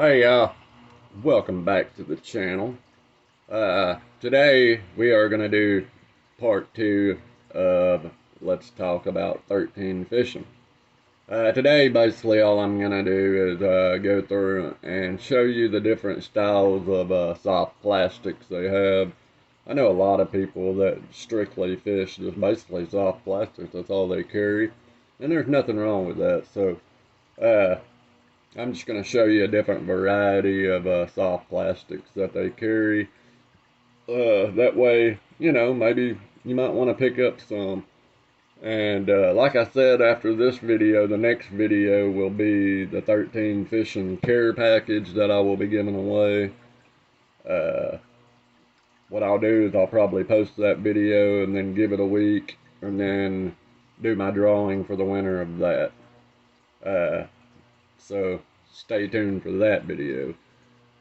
Hey y'all, welcome back to the channel. Today we are going to do part 2 of Let's Talk About 13 Fishing. Today basically all I'm going to do is go through and show you the different styles of soft plastics they have. I know a lot of people that strictly fish just basically soft plastics, that's all they carry, and there's nothing wrong with that. So I'm just going to show you a different variety of soft plastics that they carry. That way, maybe you might want to pick up some. And like I said, after this video, the next video will be the 13 fishing care package that I will be giving away. What I'll do is I'll probably post that video and then give it a week and then do my drawing for the winner of that. So stay tuned for that video.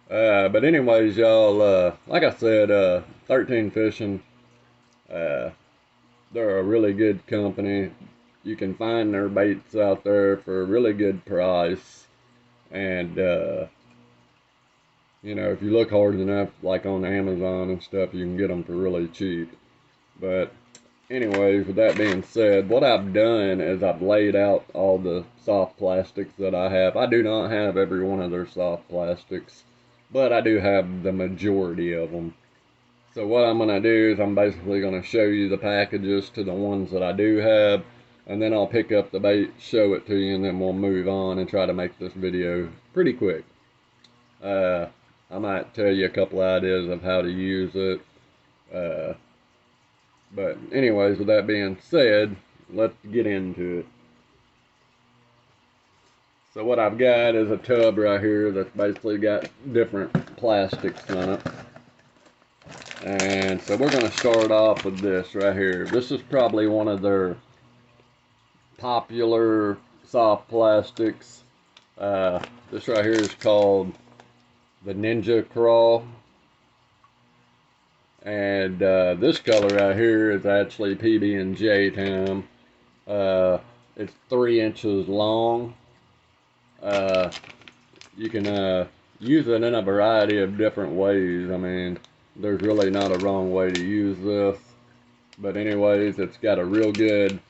But anyways, y'all, like I said, 13 Fishing, they're a really good company. You can find their baits out there for a really good price. And, if you look hard enough, like on Amazon and stuff, you can get them for really cheap. But anyways, with that being said, what I've done is I've laid out all the soft plastics that I have. I do not have every one of their soft plastics, but I do have the majority of them. So what I'm going to do is I'm basically going to show you the packages to the ones that I do have, and then I'll pick up the bait, show it to you, and then we'll move on and try to make this video pretty quick. I might tell you a couple ideas of how to use it. But anyways, with that being said, let's get into it. So what I've got is a tub right here that's basically got different plastics on it. And so we're going to start off with this right here. This is probably one of their popular soft plastics. This right here is called the Ninja Crawl. And this color right here is actually PB&J Time. It's 3 inches long. You can use it in a variety of different ways. I mean, there's really not a wrong way to use this. But anyways, it's got a real good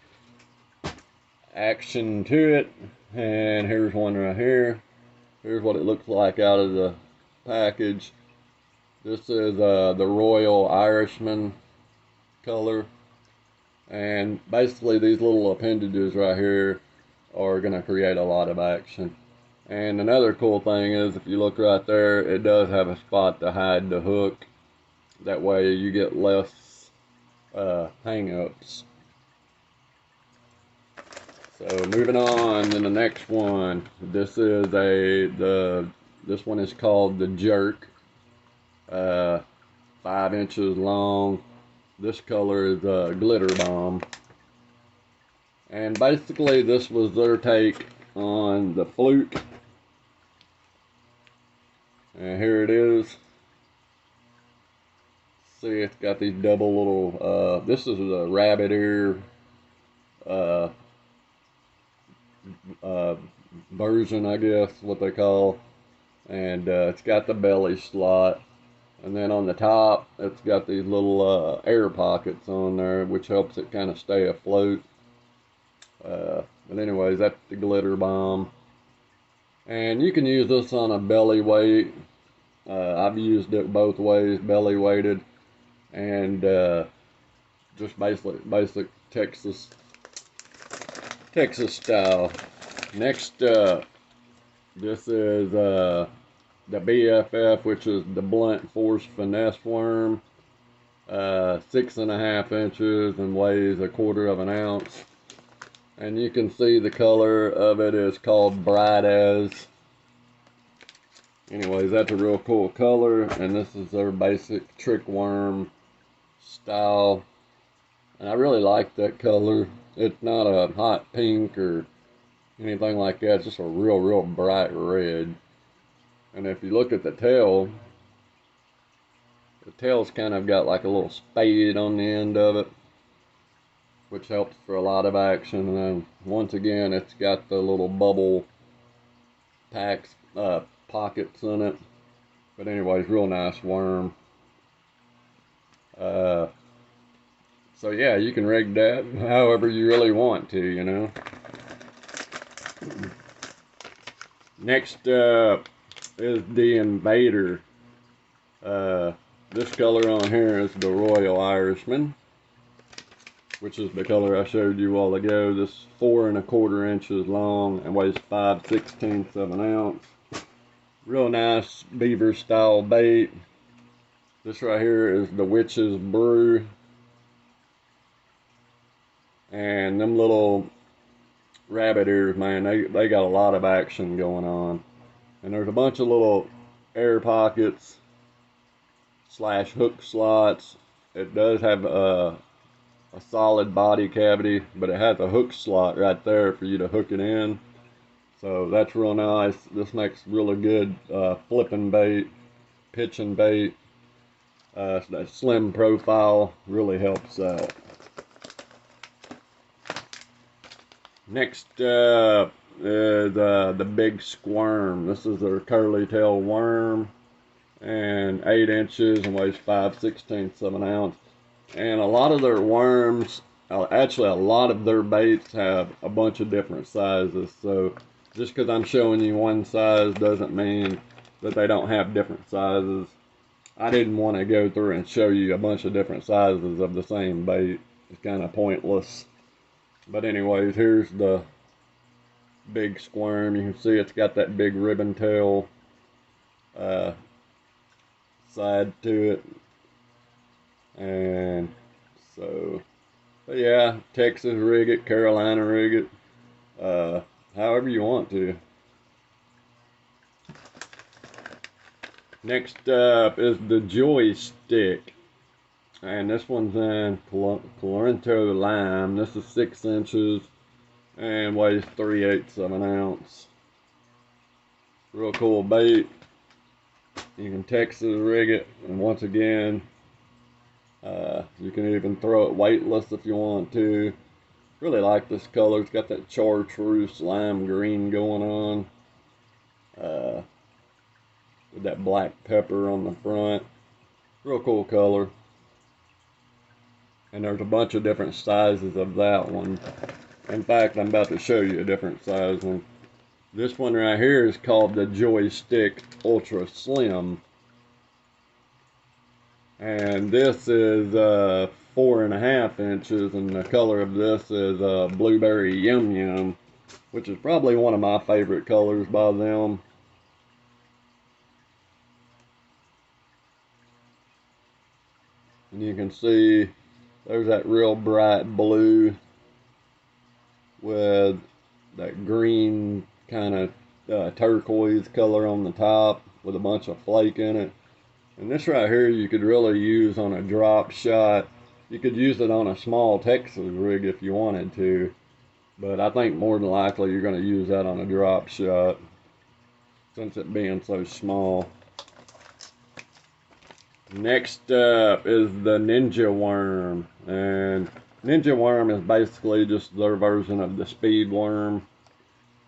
action to it. And here's one right here. Here's what it looks like out of the package. This is the Royal Irishman color. And basically these little appendages right here are going to create a lot of action. And another cool thing is, if you look right there, it does have a spot to hide the hook. That way you get less hang-ups. So moving on to the next one. This is this one is called the Jerk. 5 inches long. This color is Glitter Bomb. And basically this was their take on the Fluke. And here it is. See, it's got these double little, this is a rabbit ear version, I guess, what they call. And it's got the belly slot. And then on the top, it's got these little air pockets on there, which helps it kind of stay afloat. But anyways, that's the Glitter Bomb. And you can use this on a belly weight. I've used it both ways, belly weighted, and just basic Texas style. Next up, this is the BFF, which is the Blunt Force Finesse worm. 6.5 inches and weighs 1/4 of an ounce. And you can see the color of it is called Bright As. Anyways, that's a real cool color, and this is their basic trick worm style. And I really like that color. It's not a hot pink or anything like that. It's just a real bright red. And if you look at the tail's kind of got like a little spade on the end of it, which helps for a lot of action. And then once again, it's got the little bubble pockets in it. But anyways, real nice worm. So yeah, you can rig that however you really want to, you know. Next up is the Invader. This color on here is the Royal Irishman, which is the color I showed you a while ago. This is 4 1/4 inches long and weighs 5/16 of an ounce. Real nice beaver style bait. This right here is the Witch's Brew. And them little rabbit ears, man, they got a lot of action going on. And there's a bunch of little air pockets / hook slots. It does have a solid body cavity, but it has a hook slot right there for you to hook it in. So that's real nice. This makes really good flipping bait, pitching bait. That slim profile really helps out. Next up is the Big Squirm. This is their curly tail worm, and 8 inches and weighs 5/16 of an ounce. And a lot of their worms, actually a lot of their baits have a bunch of different sizes. So just because I'm showing you one size doesn't mean that they don't have different sizes. I didn't want to go through and show you a bunch of different sizes of the same bait. It's kind of pointless. But anyways, here's the Big Squirm. You can see it's got that big ribbon tail side to it. And so, but yeah, Texas rig it, Carolina rig it, however you want to. Next up is the Joystick. And this one's in Corinto lime. This is 6 inches and weighs 3/8 of an ounce. Real cool bait. You can Texas rig it, and once again, you can even throw it weightless if you want to. Really like this color. It's got that chartreuse lime green going on, with that black pepper on the front. Real cool color. And there's a bunch of different sizes of that one. In fact, I'm about to show you a different size one. This one right here is called the Joystick Ultra Slim. And this is 4 1/2 inches, and the color of this is Blueberry Yum Yum, which is probably one of my favorite colors by them. And you can see there's that real bright blue with that green kind of turquoise color on the top with a bunch of flake in it. And this right here you could really use on a drop shot. You could use it on a small Texas rig if you wanted to, but I think more than likely you're going to use that on a drop shot since it being so small. Next up is the Ninja Worm, and Ninja Worm is basically just their version of the speed worm.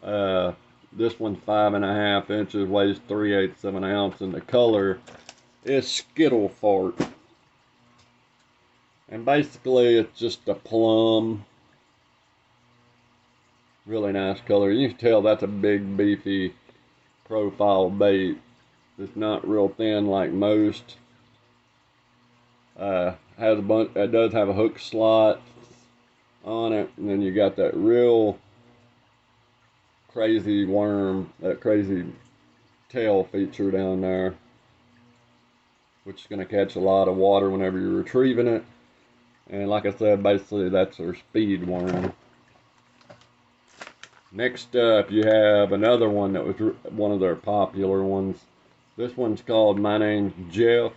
This one's 5 1/2 inches, weighs 3/8 of an ounce, and the color is Skittle Fart. And basically it's just a plum. Really nice color. You can tell that's a big beefy profile bait. It's not real thin like most. Has a bunch. It does have a hook slot on it, and then you got that real crazy worm, that crazy tail feature down there, which is going to catch a lot of water whenever you're retrieving it. And like I said, basically that's their speed worm. Next up, you have another one that was one of their popular ones. This one's called My Name's Jeff,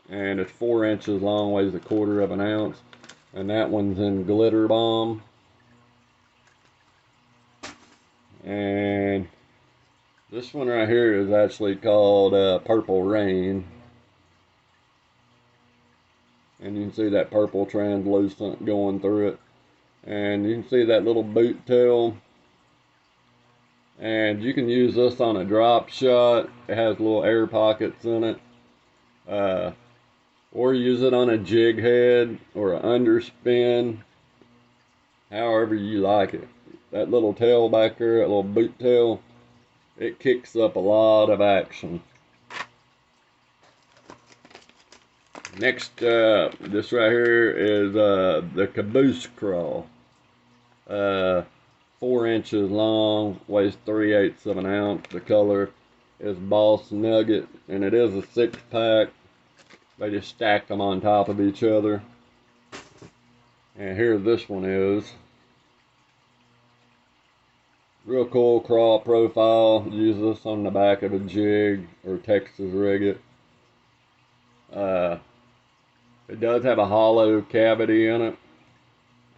and it's 4 inches long, weighs 1/4 of an ounce, and that one's in Glitter Bomb. And this one right here is actually called Purple Rain, and you can see that purple translucent going through it, and you can see that little boot tail. And you can use this on a drop shot. It has little air pockets in it. Or use it on a jig head or an underspin, however you like it. That little tail back there, that little boot tail, it kicks up a lot of action. Next up, this right here is the Caboose Crawl. 4 inches long, weighs 3/8 of an ounce. The color is Boss Nugget, and it is a 6-pack. They just stack them on top of each other. And here this one is. Real cool crawl profile. Use this on the back of a jig or Texas rig it. It does have a hollow cavity in it.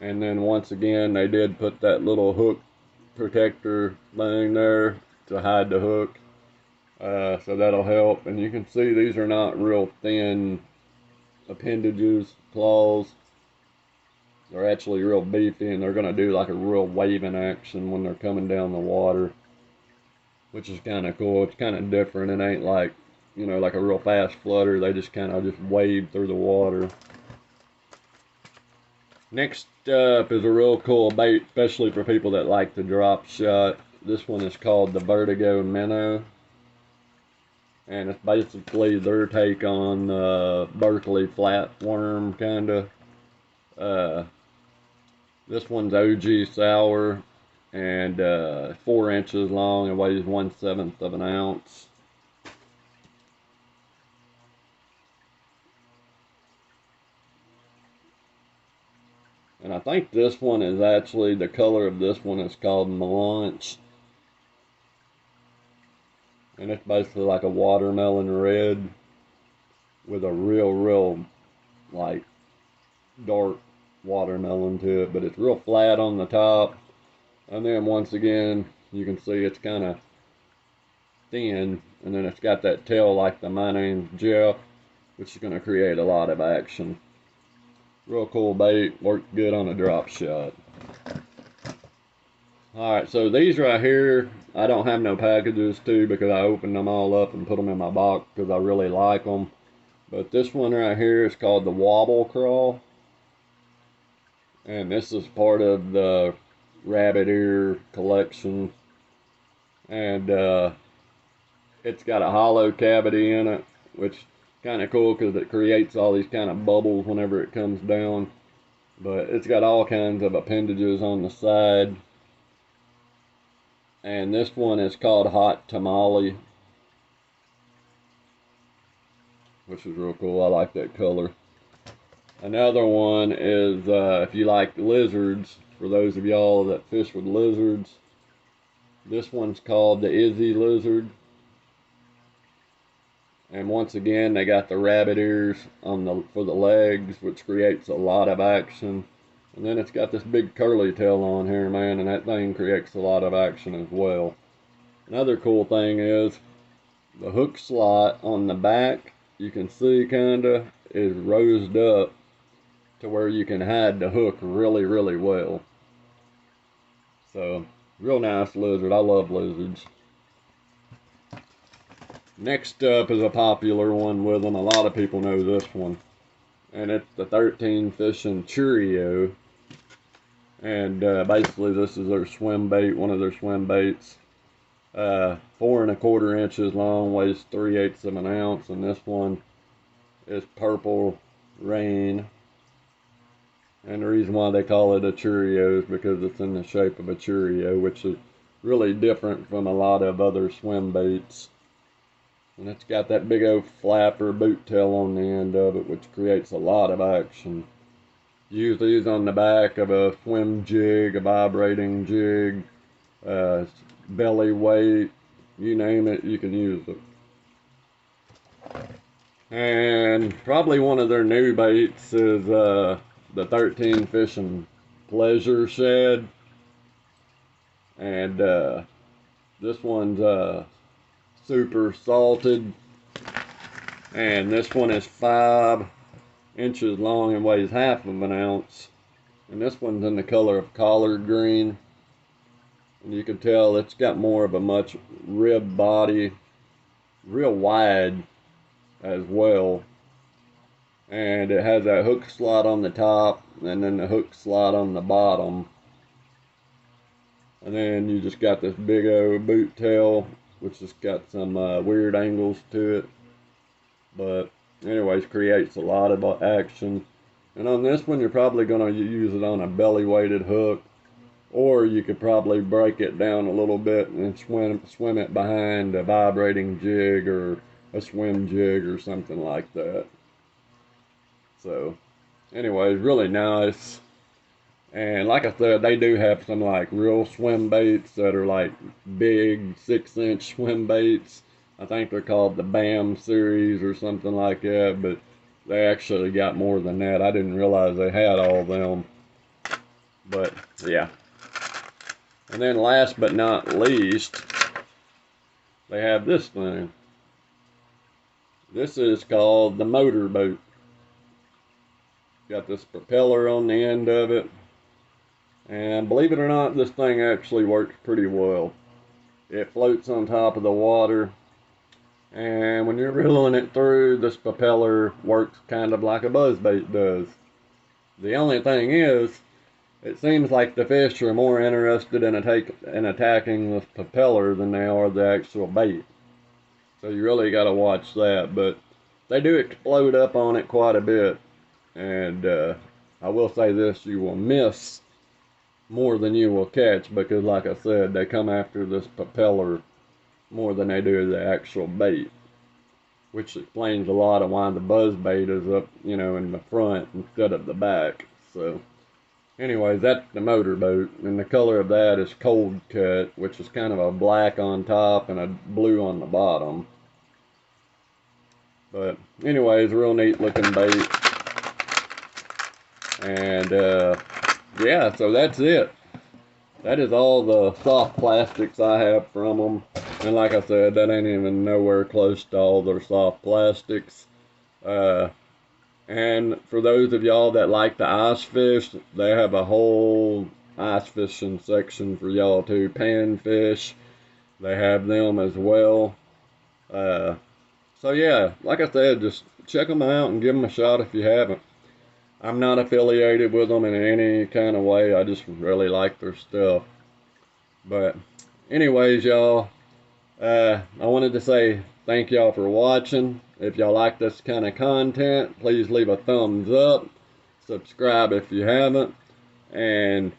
And then once again, they did put that little hook protector thing there to hide the hook. So that'll help. And you can see these are not real thin appendages, claws. They're actually real beefy, and they're going to do like a real waving action when they're coming down the water, which is kind of cool. It's kind of different. It ain't like, you know, like a real fast flutter. They just kind of just wave through the water. Next up is a real cool bait, especially for people that like the drop shot. This one is called the Vertigo Minnow. And it's basically their take on Berkeley flatworm, kind of. This one's OG sour and 4 inches long and weighs 1/7 of an ounce. And I think this one is actually, the color of this one is called Melange. And it's basically like a watermelon red with a real, like, dark watermelon to it. But it's real flat on the top. And then once again, you can see it's kind of thin. And then it's got that tail like the My Name's Jeff, which is going to create a lot of action. Real cool bait, worked good on a drop shot. Alright, so these right here, I don't have no packages to because I opened them all up and put them in my box because I really like them. But this one right here is called the Wobble Craw. And this is part of the rabbit ear collection. And it's got a hollow cavity in it, which is kind of cool because it creates all these kind of bubbles whenever it comes down. But it's got all kinds of appendages on the side. And this one is called Hot Tamale, which is real cool. I like that color. Another one is, if you like lizards, for those of y'all that fish with lizards, this one's called the Izzy Lizard. And once again, they got the rabbit ears on for the legs, which creates a lot of action. And then it's got this big curly tail on here, man, and that thing creates a lot of action as well. Another cool thing is the hook slot on the back, you can see kinda, is rosed up to where you can hide the hook really well. So, real nice lizard. I love lizards. Next up is a popular one with them. A lot of people know this one. And it's the 13 Fishing Cheerio. And basically this is their swim bait, one of their swim baits. 4 1/4 inches long, weighs 3/8 of an ounce. And this one is Purple Rain. And the reason why they call it a Cheerio is because it's in the shape of a Cheerio, which is really different from a lot of other swim baits. And it's got that big old flapper boot tail on the end of it, which creates a lot of action. Use these on the back of a swim jig, a vibrating jig, belly weight, you name it, you can use it. And probably one of their new baits is the 13 Fishing Pleasure Shed. And this one's super salted. And this one is 5 inches long and weighs 1/2 of an ounce. And this one's in the color of collard green. And you can tell it's got more of a much rib body, real wide as well. And it has that hook slot on the top and then the hook slot on the bottom. And then you just got this big old boot tail, which has got some weird angles to it. But anyways, creates a lot of action. And on this one, you're probably going to use it on a belly weighted hook, or you could probably break it down a little bit and swim it behind a vibrating jig or a swim jig or something like that. So anyways, really nice. And like I said, they do have some like real swim baits that are like big 6-inch swim baits. I think they're called the BAM series or something like that, but they actually got more than that. I didn't realize they had all of them. But yeah. And then last but not least, they have this thing. This is called the motor boat. Got this propeller on the end of it. And believe it or not, this thing actually works pretty well. It floats on top of the water. And when you're reeling it through, this propeller works kind of like a buzzbait does. The only thing is, it seems like the fish are more interested in attacking this propeller than they are the actual bait. So you really got to watch that. But they do explode up on it quite a bit. And I will say this, you will miss more than you will catch, because like I said, they come after this propeller more than they do the actual bait, which explains a lot of why the buzz bait is up, you know, in the front instead of the back. So anyways, that's the motor boat, and the color of that is cold cut, which is kind of a black on top and a blue on the bottom. But anyways, real neat looking bait. And yeah, so that's it. That is all the soft plastics I have from them. And like I said, that ain't even nowhere close to all their soft plastics. And for those of y'all that like to ice fish, they have a whole ice fishing section for y'all too. Panfish, they have them as well. So yeah, like I said, just check them out and give them a shot if you haven't. I'm not affiliated with them in any kind of way. I just really like their stuff. But anyways, y'all, I wanted to say thank y'all for watching. If y'all like this kind of content, please leave a thumbs up. Subscribe if you haven't. And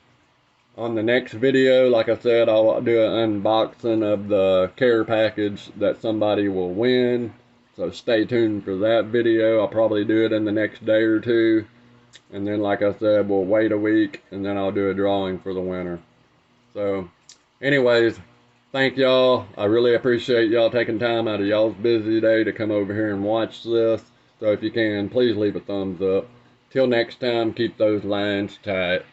on the next video, like I said, I'll do an unboxing of the care package that somebody will win. So stay tuned for that video. I'll probably do it in the next day or two. And then, like I said, we'll wait a week, and then I'll do a drawing for the winner. So, anyways, thank y'all. I really appreciate y'all taking time out of y'all's busy day to come over here and watch this. So if you can, please leave a thumbs up. Till next time, keep those lines tight.